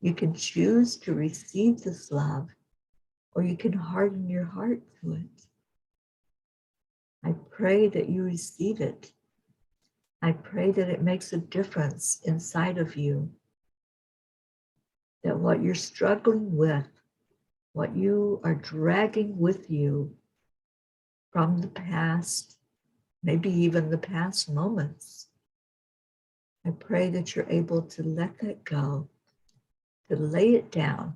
You can choose to receive this love, or you can harden your heart to it. I pray that you receive it. I pray that it makes a difference inside of you, that what you're struggling with, what you are dragging with you from the past, maybe even the past moments, I pray that you're able to let that go, to lay it down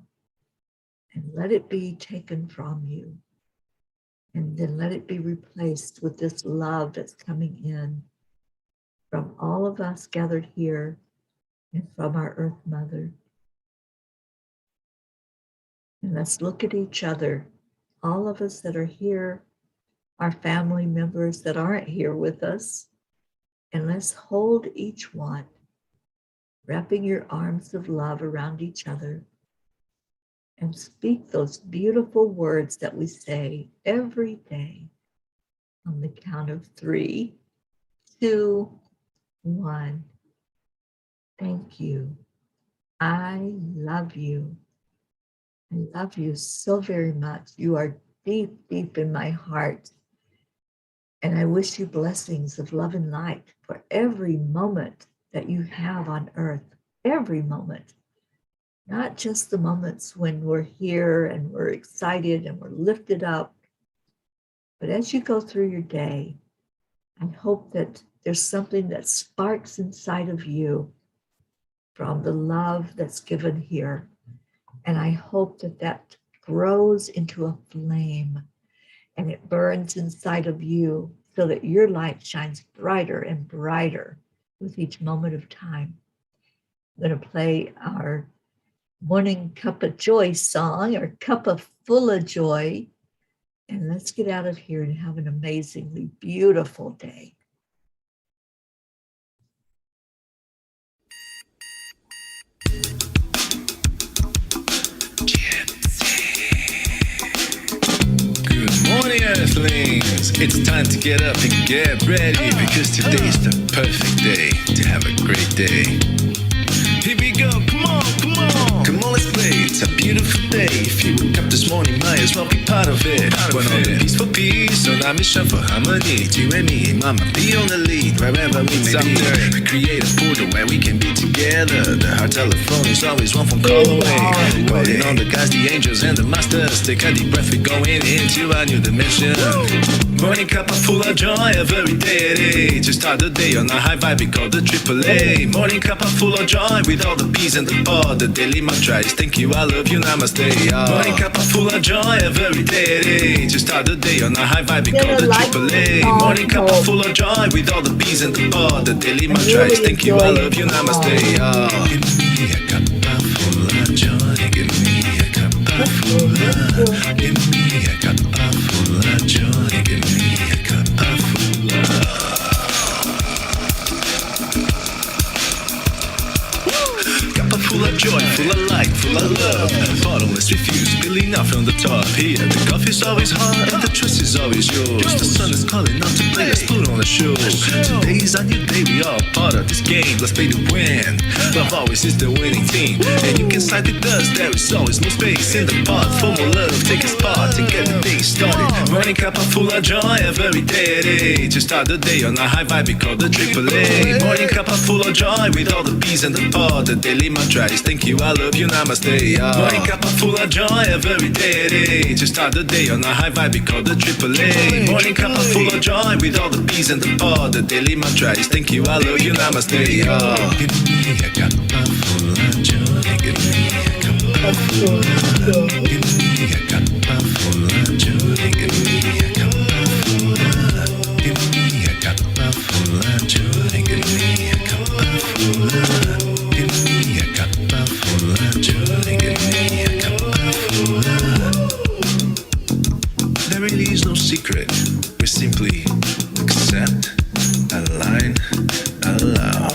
and let it be taken from you. And then let it be replaced with this love that's coming in from all of us gathered here and from our Earth Mother. And let's look at each other, all of us that are here, our family members that aren't here with us, and let's hold each one, wrapping your arms of love around each other, and speak those beautiful words that we say every day on the count of 3, 2, 1. Thank you. I love you. I love you so very much. You are deep, deep in my heart. And I wish you blessings of love and light for every moment that you have on earth, every moment, not just the moments when we're here and we're excited and we're lifted up, but as you go through your day, I hope that there's something that sparks inside of you from the love that's given here. And I hope that that grows into a flame and it burns inside of you so that your light shines brighter and brighter with each moment of time. I'm going to play our morning Cuppa JoY song, or Cuppa Full of Joy. And let's get out of here and have an amazingly beautiful day. Good morning, Earthlings. It's time to get up and get ready because today's the perfect day to have a great day. Here we go, come on, come on. Come on, let's play. It's a beautiful day. If you woke up this morning, might as well be part of it. One on the peace for peace, on our mission for harmony. You and me, mama, be on the lead wherever we may be. We create a portal where we can be together. The heart telephone is always one phone call away. Calling on the guys, the angels, and the masters. Take a deep breath, we're going into a new dimension. Morning cup full of joy, every day. To start the day on a high vibe, we call the AAA. Morning cup full of joy, with all the peas and the pod. The daily mantra is thank you, I love you, namaste. Morning cup full of joy, every day. To start the day on a high vibe, we call the AAA. Morning cup full of joy, with all the peas and the pod. The daily mantra is thank you, I love you, namaste. Give me a cup full of joy. Give me a cup full of. Give me a cup full of joy. Give me a cup full of. Full of joy, full of light, full of love. Bottomless refuse, spilling out from the top. Here, the coffee's always hot and the trust is always yours. The sun is calling out to play, let's put on a show. Today's a new day, we all part of this game. Let's play to win. Love always is the winning team. And you can side with us, there is always more space in the pot. For more love, take a spot and get the day started. Morning cup full of joy, every day. To start the day on a high vibe, we call the AAA. Morning cup full of joy, with all the peas and the pod. The daily mantra is thank you, I love you, namaste. Morning cup full of joy, every day. To start the day on a high vibe, we call the AAA. Morning cup full of joy, with all the peas and the pod. The daily mantra is thank you, I love you, namaste. Give me a cup full of joy. Give me a cup full of love. Give me a cup full of joy. Give me a cup full of love. Give me a cup full of joy. Give me a cup full of love. Give me a cup full of joy. Give me a cup full of love. There really is no secret. We simply accept, align, allow.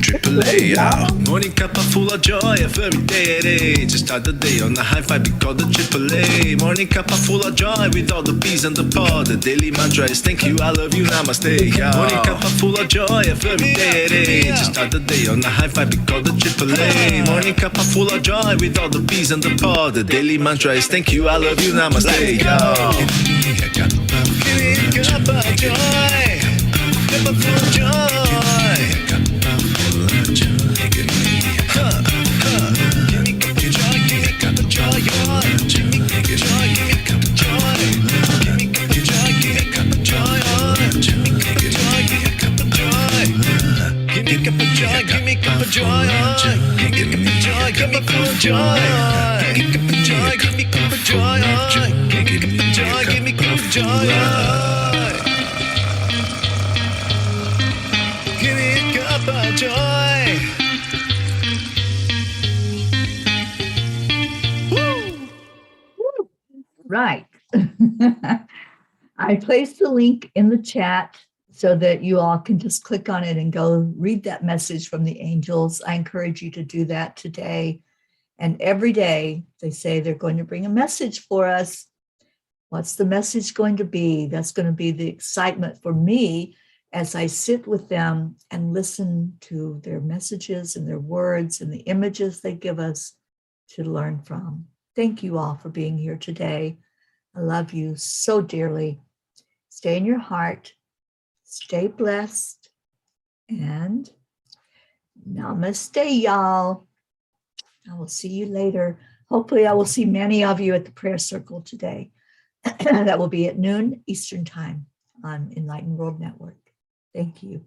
AAA, morning cup full of joy, every day. To start the day on a high vibe, we call the AAA. Morning cup full of joy, with all the peas and the pod. The daily mantra is thank you, I love you, namaste. Morning cup full of joy, every day. To start the day on a high vibe, we call the AAA. Morning cup full of joy, with all the peas and the pod. The daily mantra is thank you, I love you, namaste. Give me a cup of joy. Cup of joy. Give me a cup give me cup of joy, give me cup of joy, give me cup of joy, give me cup of joy, give me cup of joy, give me cup of joy, give me cup of joy, give me cup of joy, give me cup of joy, give me cup of joy, give me cup of joy, give me cup of joy, give me cup of joy, give me cup of joy, give me cup of joy, give me cup of joy, give me a cup of joy. Right. I placed the link in the chat so that you all can just click on it and go read that message from the angels. I encourage you to do that today. And every day they say they're going to bring a message for us. What's the message going to be? That's going to be the excitement for me as I sit with them and listen to their messages and their words and the images they give us to learn from. Thank you all for being here today. I love you so dearly. Stay in your heart, stay blessed, and namaste, y'all. I will see you later. Hopefully, I will see many of you at the prayer circle today. That will be at noon Eastern Time on Enlightened World Network. Thank you. Bye.